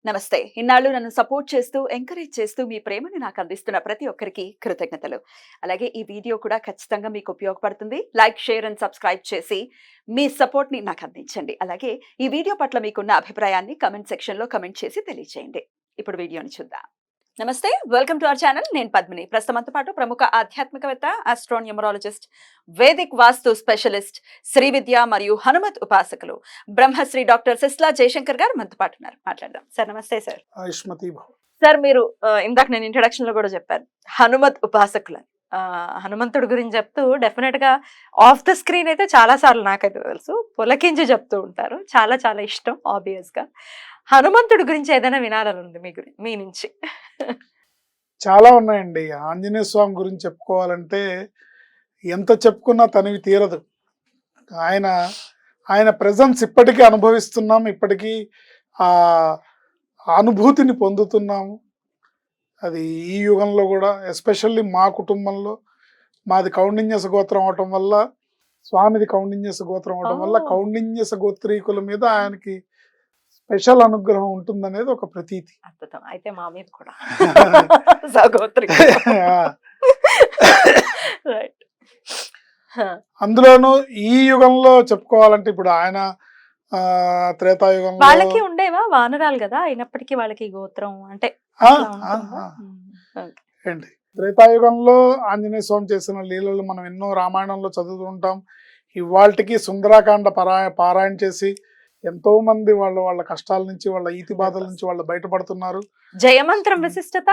నమస్తే. ఇన్నాళ్ళు నన్ను సపోర్ట్ చేస్తూ, ఎంకరేజ్ చేస్తూ మీ ప్రేమని నాకు అందిస్తున్న ప్రతి ఒక్కరికి కృతజ్ఞతలు. అలాగే ఈ వీడియో కూడా ఖచ్చితంగా మీకు ఉపయోగపడుతుంది. లైక్, షేర్ అండ్ సబ్స్క్రైబ్ చేసి మీ సపోర్ట్‌ని నాకు అందించండి. అలాగే ఈ వీడియో పట్ల మీకున్న అభిప్రాయాన్ని కామెంట్ సెక్షన్‌లో కామెంట్ చేసి తెలియజేయండి. ఇప్పుడు వీడియోని చూద్దాం. నమస్తే. Welcome to our channel. నేను పద్మిని. ప్రస్తుతం మనతో పాటు ప్రముఖ ఆధ్యాత్మికవేత్త, ఆస్ట్రోన్యూమరాలజిస్ట్, వేదిక్ వాస్తు స్పెషలిస్ట్, శ్రీ విద్య మరియు హనుమత్ ఉపాసకులు బ్రహ్మశ్రీ డాక్టర్ సిస్లా జయశంకర్ గారు మనతో పాటు ఉన్నారు. మాట్లాడదాం. సార్ నమస్తే సార్. సార్ మీరు ఇందాక నేను ఇంట్రడక్షన్ లో కూడా చెప్పాను హనుమత్ ఉపాసకులని. హనుమంతుడి గురించి చెప్తూ డెఫినెట్ గా ఆఫ్ ద స్క్రీన్ అయితే చాలా సార్లు నాకైతే తెలుసు, పులకించి చెప్తూ ఉంటారు. చాలా చాలా ఇష్టం ఆబ్వియస్ గా. హనుమంతుడి గురించి ఏదైనా వినాలని ఉంది మీ నుంచి? చాలా ఉన్నాయండి. ఆంజనేయ స్వామి గురించి చెప్పుకోవాలంటే ఎంత చెప్పుకున్నా తనివి తీరదు. ఆయన ఆయన ప్రెజెన్స్ ఇప్పటికీ అనుభవిస్తున్నాం, ఇప్పటికీ ఆ అనుభూతిని పొందుతున్నాము. అది ఈ యుగంలో కూడా ఎస్పెషల్లీ మా కుటుంబంలో, మాది కౌండిన్యస గోత్రం అవటం వల్ల, స్వామిది కౌండిన్యస గోత్రం అవటం వల్ల కౌండిన్యస గోత్రీకుల మీద ఆయనకి స్పెషల్ అనుగ్రహం ఉంటుందనేది ఒక ప్రతీతి. అద్భుతం. అయితే మా మీద కూడా అందులోనూ ఈ యుగంలో చెప్పుకోవాలంటే ఇప్పుడు ఆయన త్రేతాయుగంలో వాళ్ళకి ఉండేవా వానరాలు కదా, అయినప్పటికీ వాళ్ళకి గోత్రం అంటే ఏంటి త్రేతాయుగంలో ఆంజనేయ స్వామి చేసిన లీలలు మనం ఎన్నో రామాయణంలో చదువుతుంటాం. ఇవాళకి సుందరాకాండ పారాయణ చేసి ఎంతో మంది వాళ్ళ కష్టాల నుంచి, వాళ్ళ ఈతి బాధల నుంచి వాళ్ళు బయటపడుతున్నారు. జయమంత్రం విశిష్టత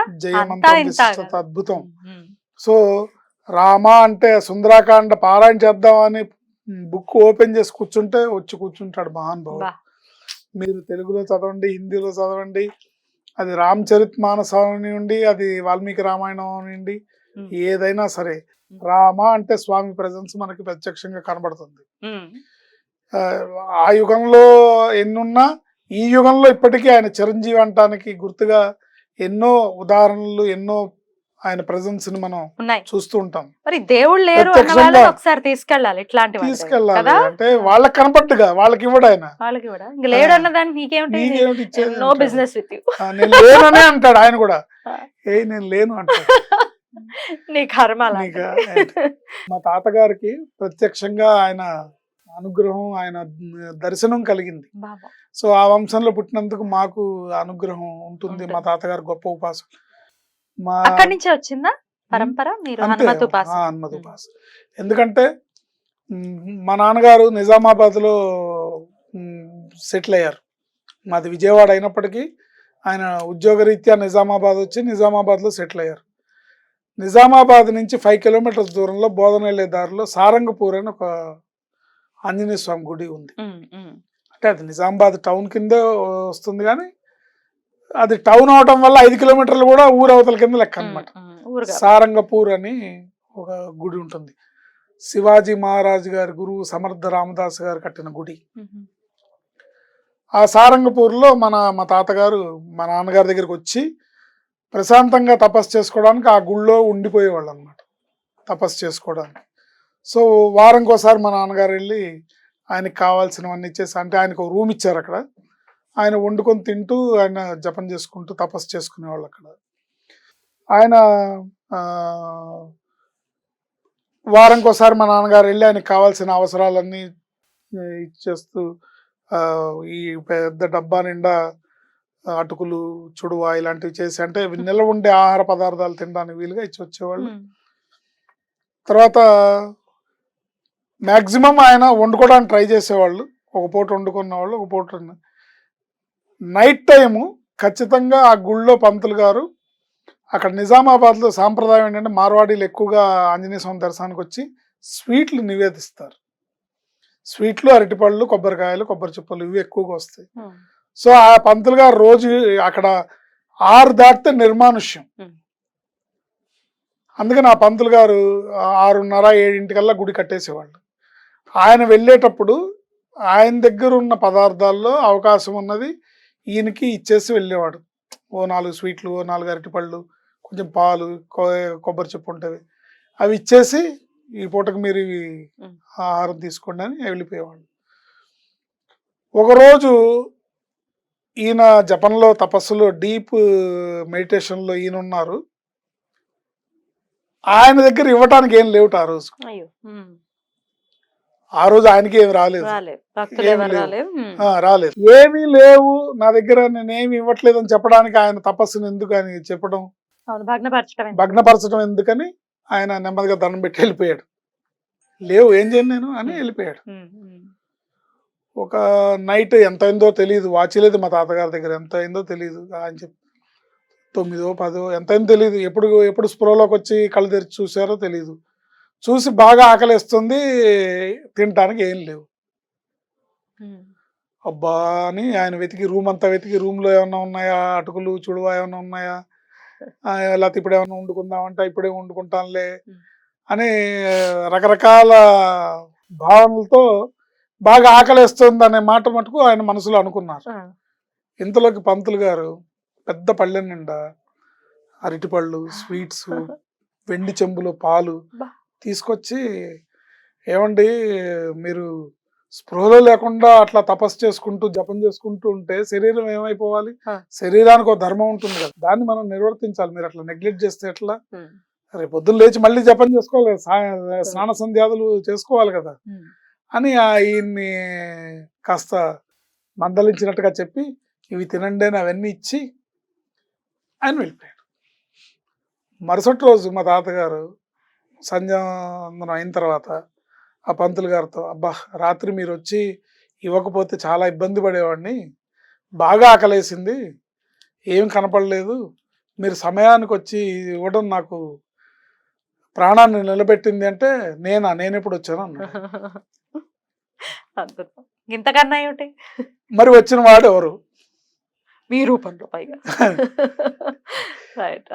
అద్భుతం. సో రామ అంటే సుందరాకాండ పారాయణ చేద్దామని బుక్ ఓపెన్ చేసి కూర్చుంటే వచ్చి కూర్చుంటాడు మహానుభావుడు. మీరు తెలుగులో చదవండి, హిందీలో చదవండి, అది రామచరిత్ మానస్ అవనివ్వండి, అది వాల్మీకి రామాయణం అవనివ్వండి, ఏదైనా సరే రామ అంటే స్వామి ప్రెజెన్స్ మనకి ప్రత్యక్షంగా కనబడుతుంది. ఆ యుగంలో ఎన్నున్నా ఈ యుగంలో ఇప్పటికీ ఆయన చిరంజీవి అంటానికి గుర్తుగా ఎన్నో ఉదాహరణలు, ఎన్నో ఆయన ప్రెజెన్స్ ని మనం చూస్తూ ఉంటాం. మరి దేవుళ్ళు లేరు ఒకసారి తీసుకెళ్ళాలి, తీసుకెళ్ళాలి అంటే వాళ్ళకి కనపడ్డుగా వాళ్ళకి ఇవ్వడు ఆయన. నేను లేననే అంటాడు ఆయన కూడా. నేను లేను అంటాడు. మా తాతగారికి ప్రత్యక్షంగా ఆయన అనుగ్రహం, ఆయన దర్శనం కలిగింది. సో ఆ వంశంలో పుట్టినందుకు మాకు అనుగ్రహం ఉంటుంది. మా తాతగారు గొప్ప ఉపాసకులు. అక్కడి నుంచే వచ్చిందా పరంపర? హనుమత్ ఉపాసన. ఎందుకంటే మా నాన్నగారు నిజామాబాద్ లో సెటిల్ అయ్యారు. మాది విజయవాడ అయినప్పటికీ ఆయన ఉద్యోగరీత్యా నిజామాబాద్ వచ్చి నిజామాబాద్ లో సెటిల్ అయ్యారు. నిజామాబాద్ నుంచి 5 కిలోమీటర్ల దూరంలో బోధన వెళ్ళే దారిలో సారంగపూర్ అని ఒక ఆంజనేయ స్వామి గుడి ఉంది. అంటే అది నిజామాబాద్ టౌన్ కిందే వస్తుంది, కానీ అది టౌన్ అవటం వల్ల 5 కిలోమీటర్లు కూడా ఊరవతల కింద లెక్క అనమాట. సారంగపూర్ అని ఒక గుడి ఉంటుంది. శివాజీ మహారాజు గారి గురువు సమర్థ రామదాస్ గారు కట్టిన గుడి. ఆ సారంగపూర్లో మా తాతగారు మా నాన్నగారి దగ్గరికి వచ్చి ప్రశాంతంగా తపస్సు చేసుకోవడానికి ఆ గుళ్ళో ఉండిపోయేవాళ్ళు అనమాట, తపస్సు చేసుకోవడానికి. సో వారంకోసారి మా నాన్నగారు వెళ్ళి ఆయనకి కావాల్సినవన్నీ ఇచ్చేసి, అంటే ఆయనకు ఒక రూమ్ ఇచ్చారు అక్కడ, ఆయన వండుకొని తింటూ ఆయన జపం చేసుకుంటూ తపస్సు చేసుకునేవాళ్ళు అక్కడ. ఆయన వారంకోసారి మా నాన్నగారు వెళ్ళి ఆయనకు కావాల్సిన అవసరాలన్నీ ఇచ్చేస్తూ ఈ పెద్ద డబ్బా నిండా అటుకులు, చుడువా ఇలాంటివి చేసి, అంటే నిల్వ ఉండే ఆహార పదార్థాలు తినడానికి వీలుగా ఇచ్చి వచ్చేవాళ్ళు. తర్వాత మ్యాక్సిమం ఆయన వండుకోవడానికి ట్రై చేసేవాళ్ళు. ఒక పూట వండుకున్న వాళ్ళు, ఒక పూట నైట్ టైము ఖచ్చితంగా ఆ గుళ్ళో పంతులు గారు, అక్కడ నిజామాబాద్లో సాంప్రదాయం ఏంటంటే మార్వాడీలు ఎక్కువగా ఆంజనేయ స్వామి దర్శనానికి వచ్చి స్వీట్లు నివేదిస్తారు. స్వీట్లు, అరటిపళ్ళు, కొబ్బరికాయలు, కొబ్బరి చిప్పలు ఇవి ఎక్కువగా వస్తాయి. సో ఆ పంతులు గారు రోజు అక్కడ 6 దాటితే నిర్మానుష్యం. అందుకని ఆ పంతులు గారు 6:30, 7 గుడి కట్టేసేవాళ్ళు. ఆయన వెళ్ళేటప్పుడు ఆయన దగ్గర ఉన్న పదార్థాల్లో అవకాశం ఉన్నది ఈయనకి ఇచ్చేసి వెళ్ళేవాడు. ఓ 4 స్వీట్లు, ఓ 4 అరటిపళ్ళు, కొంచెం పాలు, కొబ్బరి చెప్పు ఉంటుంది, అవి ఇచ్చేసి ఈ పూటకు మీరు ఇవి ఆహారం తీసుకోండి అని వెళ్ళిపోయేవాళ్ళు. ఒకరోజు ఈయన జపంలో తపస్సులో డీప్ మెడిటేషన్లో ఈయన ఉన్నారు. ఆయన దగ్గర ఇవ్వటానికి ఏం లేవుట ఆ రోజు. అయ్యో ఆ రోజు ఆయనకి ఏమి రాలేదు, భక్తులు ఏమి ఎవరు లేవు. రాలేవు రాలేదు, ఏమీ లేవు నా దగ్గర, నేనేమి ఇవ్వట్లేదు అని చెప్పడానికి ఆయన తపస్సును ఎందుకు అని చెప్పడం, భగ్నపరచడం ఎందుకని ఆయన నెమ్మదిగా దండం పెట్టి వెళ్ళిపోయాడు. లేవు ఏం చేయను నేను అని వెళ్ళిపోయాడు. ఒక నైట్ ఎంత అయిందో తెలియదు, వాచ్ లేదు మా తాతగారి దగ్గర, ఎంత అయిందో తెలియదు. ఆయన చెప్పి 9, 10 ఎంత అయిందో తెలియదు. ఎప్పుడు స్పృహలోకి వచ్చి కళ్ళు తెరిచి చూసారో తెలియదు. చూసి బాగా ఆకలిస్తుంది, తినటానికి ఏం లేవు. అబ్బా అని ఆయన వెతికి రూమ్ అంతా వెతికి, రూమ్లో ఏమన్నా ఉన్నాయా, అటుకులు చుడువా ఏమన్నా ఉన్నాయా, లేకపోతే ఇప్పుడు ఏమన్నా వండుకుందామంటే ఇప్పుడే వండుకుంటానులే అని రకరకాల భావనలతో బాగా ఆకలిస్తుంది అనే మాట మటుకు ఆయన మనసులో అనుకున్నారు. ఇంతలోకి పంతులు గారు పెద్ద పళ్ళెం నిండా అరటిపళ్ళు, స్వీట్స్, వెండి చెంబులో పాలు తీసుకొచ్చి, ఏమండి మీరు స్పృహలో లేకుండా అట్లా తపస్సు చేసుకుంటూ జపం చేసుకుంటూ ఉంటే శరీరం ఏమైపోవాలి, శరీరానికి ఒక ధర్మం ఉంటుంది కదా, దాన్ని మనం నిర్వర్తించాలి, మీరు అట్లా నెగ్లెక్ట్ చేస్తే ఎట్లా, రేపు పొద్దున్న లేచి మళ్ళీ జపం చేసుకోవాలి, స్నాన సంధ్యాదులు చేసుకోవాలి కదా అని ఈయన్ని కాస్త మందలించినట్టుగా చెప్పి ఇవి తినండి అని అవన్నీ ఇచ్చి ఆయన వెళ్ళిపోయాడు. మరుసటి రోజు మా తాతగారు సంధ్యావందనం అయిన తర్వాత ఆ పంతులు గారితో, అబ్బా రాత్రి మీరు వచ్చి ఇవ్వకపోతే చాలా ఇబ్బంది పడేవాడిని, బాగా ఆకలేసింది, ఏం కనపడలేదు, మీరు సమయానికి వచ్చి ఇవ్వడం నాకు ప్రాణాన్ని నిలబెట్టింది అంటే, నేను ఎప్పుడు వచ్చాను అన్నాడు. ఇంతకన్నా ఏమిటి, మరి వచ్చిన వాడు ఎవరు, మీ రూపంలో పైగా.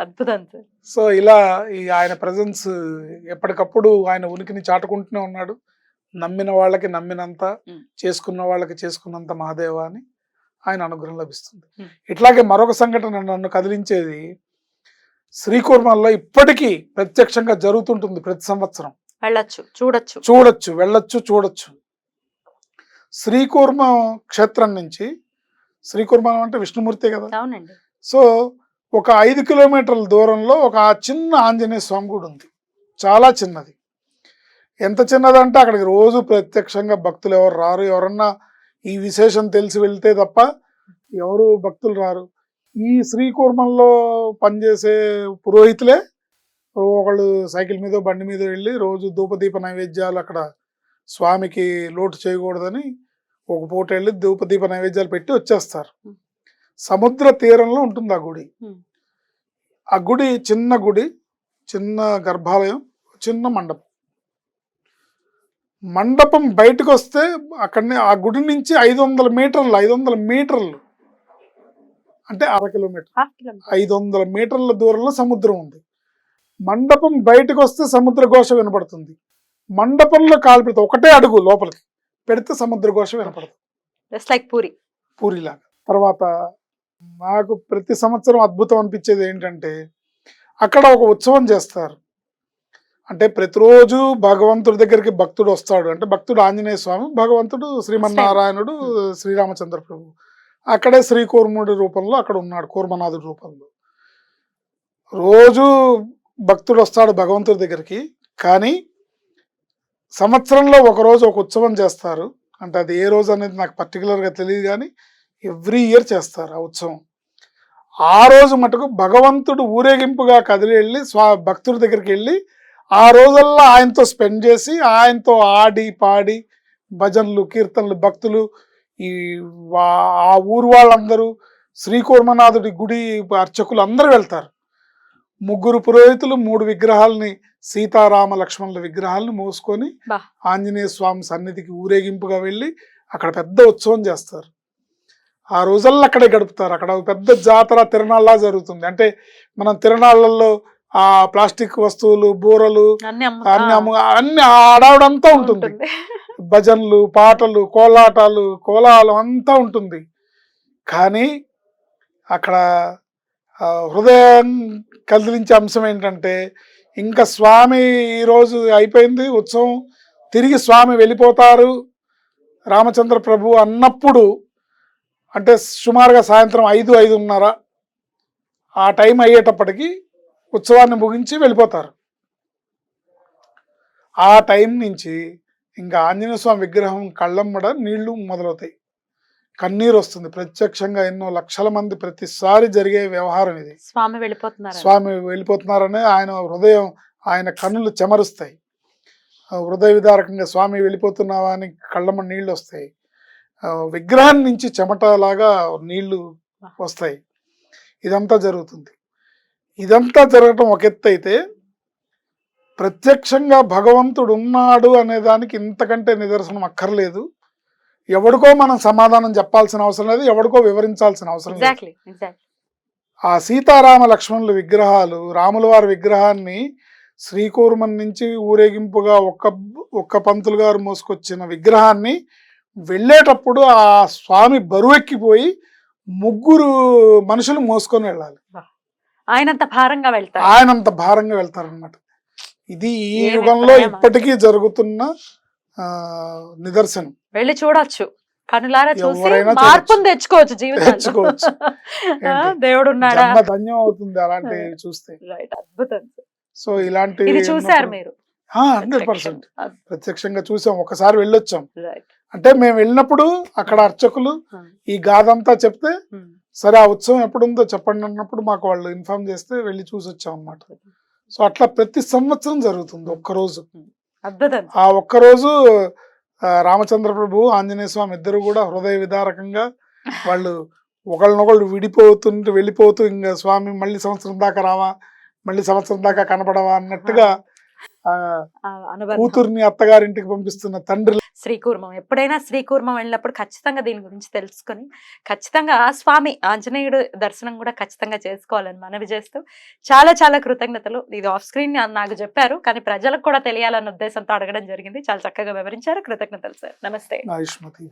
అద్భుతం సార్. సో ఇలా ఈ ఆయన ప్రజెన్స్ ఎప్పటికప్పుడు ఆయన ఉనికిని చాటుకుంటూనే ఉన్నాడు. నమ్మిన వాళ్ళకి నమ్మినంత, చేసుకున్న వాళ్ళకి చేసుకున్నంత మహాదేవ అని ఆయన అనుగ్రహం లభిస్తుంది. ఇట్లాగే మరొక సంఘటన నన్ను కదిలించేది, శ్రీకూర్మంలో ఇప్పటికీ ప్రత్యక్షంగా జరుగుతుంటుంది. ప్రతి సంవత్సరం చూడొచ్చు. శ్రీకూర్మం క్షేత్రం నుంచి, శ్రీకూర్మం అంటే విష్ణుమూర్తి కదా, సో ఒక 5 కిలోమీటర్ల దూరంలో ఒక చిన్న ఆంజనేయ స్వామి గుడి ఉంది, చాలా చిన్నది. ఎంత చిన్నదంటే అక్కడికి రోజు ప్రత్యక్షంగా భక్తులు ఎవరు రారు, ఎవరన్నా ఈ విశేషం తెలిసి వెళ్తే తప్ప ఎవరు భక్తులు రారు. ఈ శ్రీకూర్మంలో పనిచేసే పురోహితులే ఒకళ్ళు సైకిల్ మీద బండి మీద వెళ్ళి రోజు ధూపదీప నైవేద్యాలు అక్కడ స్వామికి లోటు చేయకూడదని ఒక పూట వెళ్ళి ధూపదీప నైవేద్యాలు పెట్టి వచ్చేస్తారు. సముద్ర తీరంలో ఉంటుంది ఆ గుడి. ఆ గుడి చిన్న గర్భాలయం, చిన్న మండపం బయటకు వస్తే అక్కడనే ఆ గుడి నుంచి 500 మీటర్లు అంటే 1/2 కిలోమీటర్, 500 మీటర్ల దూరంలో సముద్రం ఉంది. మండపం బయటకు వస్తే సముద్ర ఘోష వినపడుతుంది. మండపంలో కాలు పెడితే ఒకటే అడుగు లోపలికి పెడితే సముద్ర ఘోష వినపడుతుంది, పూరిలాగా. తర్వాత నాకు ప్రతి సంవత్సరం అద్భుతం అనిపించేది ఏంటంటే, అక్కడ ఒక ఉత్సవం చేస్తారు. అంటే ప్రతిరోజు భగవంతుడి దగ్గరికి భక్తుడు వస్తాడు, అంటే భక్తుడు ఆంజనేయ స్వామి, భగవంతుడు శ్రీమన్నారాయణుడు శ్రీరామచంద్ర ప్రభు. అక్కడే శ్రీకూర్ముడి రూపంలో అక్కడ ఉన్నాడు, కూర్మనాథుడి రూపంలో. రోజు భక్తుడు వస్తాడు భగవంతుడి దగ్గరికి, కానీ సంవత్సరంలో ఒక రోజు ఒక ఉత్సవం చేస్తారు. అంటే అది ఏ రోజు అనేది నాకు పర్టికులర్గా తెలియదు, కానీ ఎవ్రీ ఇయర్ చేస్తారు ఆ ఉత్సవం. ఆ రోజు మటుకు భగవంతుడు ఊరేగింపుగా కదిలి వెళ్ళి భక్తుడి దగ్గరికి వెళ్ళి ఆ రోజల్లా ఆయనతో స్పెండ్ చేసి, ఆయనతో ఆడి పాడి భజనలు కీర్తనలు, భక్తులు ఆ ఊరు వాళ్ళందరూ, శ్రీకూర్మనాథుడి గుడి అర్చకులు అందరూ వెళ్తారు. 3 పురోహితులు 3 విగ్రహాలని, సీతారామ లక్ష్మణుల విగ్రహాలను మోసుకొని ఆంజనేయ స్వామి సన్నిధికి ఊరేగింపుగా వెళ్ళి అక్కడ పెద్ద ఉత్సవం చేస్తారు. ఆ రోజుల్లో అక్కడే గడుపుతారు. అక్కడ పెద్ద జాతర తిరణాల్లా జరుగుతుంది. అంటే మనం తిరణాళ్ళల్లో ఆ ప్లాస్టిక్ వస్తువులు, బూరలు అన్ని ఆడావిడంతా ఉంటుంది, భజనలు, పాటలు, కోలాటలు అంతా ఉంటుంది. కానీ అక్కడ హృదయం కదిలించే అంశం ఏంటంటే, ఇంకా స్వామి ఈరోజు అయిపోయింది ఉత్సవం, తిరిగి స్వామి వెళ్ళిపోతారు రామచంద్ర ప్రభు అన్నప్పుడు అంటే సుమారుగా సాయంత్రం 5-5:30 ఆ టైం అయ్యేటప్పటికి ఉత్సవాన్ని ముగించి వెళ్ళిపోతారు. ఆ టైం నుంచి ఇంకా ఆంజనేయ స్వామి విగ్రహం కళ్ళమ్మడ నీళ్లు మొదలవుతాయి, కన్నీరు వస్తుంది. ప్రత్యక్షంగా ఎన్నో లక్షల మంది ప్రతిసారి జరిగే వ్యవహారం ఇది. స్వామి వెళ్ళిపోతున్నారు. స్వామి వెళ్ళిపోతున్నారనే ఆయన హృదయం, ఆయన కన్నులు చెమరుస్తాయి. హృదయ విదారకంగా స్వామి వెళ్ళిపోతున్నావా అని కళ్ళమ్మ నీళ్లు వస్తాయి. విగ్రహం నుంచి చెమటలాగా నీళ్లు వస్తాయి. ఇదంతా జరుగుతుంది. ఇదంతా జరగటం ఒక ఎత్తు అయితే, ప్రత్యక్షంగా భగవంతుడు ఉన్నాడు అనే దానికి ఇంతకంటే నిదర్శనం అక్కర్లేదు. ఎవడికో మనం సమాధానం చెప్పాల్సిన అవసరం లేదు, ఎవడికో వివరించాల్సిన అవసరం లేదు. ఆ సీతారామ లక్ష్మణుల విగ్రహాలు, రాముల వారి విగ్రహాన్ని శ్రీకూర్మం నుంచి ఊరేగింపుగా ఒక్క పంతులు గారు మోసుకొచ్చిన విగ్రహాన్ని వెళ్ళేటప్పుడు ఆ స్వామి బరువెక్కిపోయి 3 మనుషులు మోసుకొని వెళ్ళాలి. ఆయనంత భారంగా వెళ్తారనమాట. ఇది ఈ యుగంలో ఇప్పటికీ జరుగుతున్న నిదర్శనం. వెళ్ళి చూడొచ్చు, కనులారా చూసి ఎవరైనా మార్పును తెచ్చుకోవచ్చు జీవితంలో. తెచ్చుకోవచ్చు. దేవుడు ఉన్నాడా, జన్మ ధన్యం అవుతుంది అలాంటివి చూస్తే. అద్భుతం. సో ఇలాంటి ఇది చూసారు మీరు? 100% ప్రత్యక్షంగా చూసాం, ఒకసారి వెళ్ళొచ్చాం. రైట్. అంటే మేము వెళ్ళినప్పుడు అక్కడ అర్చకులు ఈ గాథంతా చెప్తే, సరే ఆ ఉత్సవం ఎప్పుడుందో చెప్పండి అన్నప్పుడు మాకు వాళ్ళు ఇన్ఫార్మ్ చేస్తే వెళ్ళి చూసి వచ్చాం అన్నమాట. సో అట్లా ప్రతి సంవత్సరం జరుగుతుంది ఒక్కరోజు. అద్భుతం. ఆ ఒక్కరోజు రామచంద్ర ప్రభు, ఆంజనేయ స్వామి ఇద్దరు కూడా హృదయ విదారకంగా వాళ్ళు ఒకళ్ళనొకళ్ళు వెళ్ళిపోతూ ఇంకా స్వామి మళ్ళీ సంవత్సరం దాకా రావా, మళ్ళీ సంవత్సరం దాకా కనపడవా అన్నట్టుగా కూతుర్ని అత్తగారింటికి పంపిస్తున్న తండ్రి. శ్రీకూర్మం, ఎప్పుడైనా శ్రీకూర్మం వెళ్ళినప్పుడు ఖచ్చితంగా దీని గురించి తెలుసుకొని ఖచ్చితంగా ఆ స్వామి ఆంజనేయుడు దర్శనం కూడా ఖచ్చితంగా చేసుకోవాలని మనవి చేస్తూ చాలా చాలా కృతజ్ఞతలు. ఇది ఆఫ్ స్క్రీన్ నాకు చెప్పారు, కానీ ప్రజలకు కూడా తెలియాలన్న ఉద్దేశంతో అడగడం జరిగింది. చాలా చక్కగా వివరించారు. కృతజ్ఞతలు సార్. నమస్తే. ఆయుష్మతి.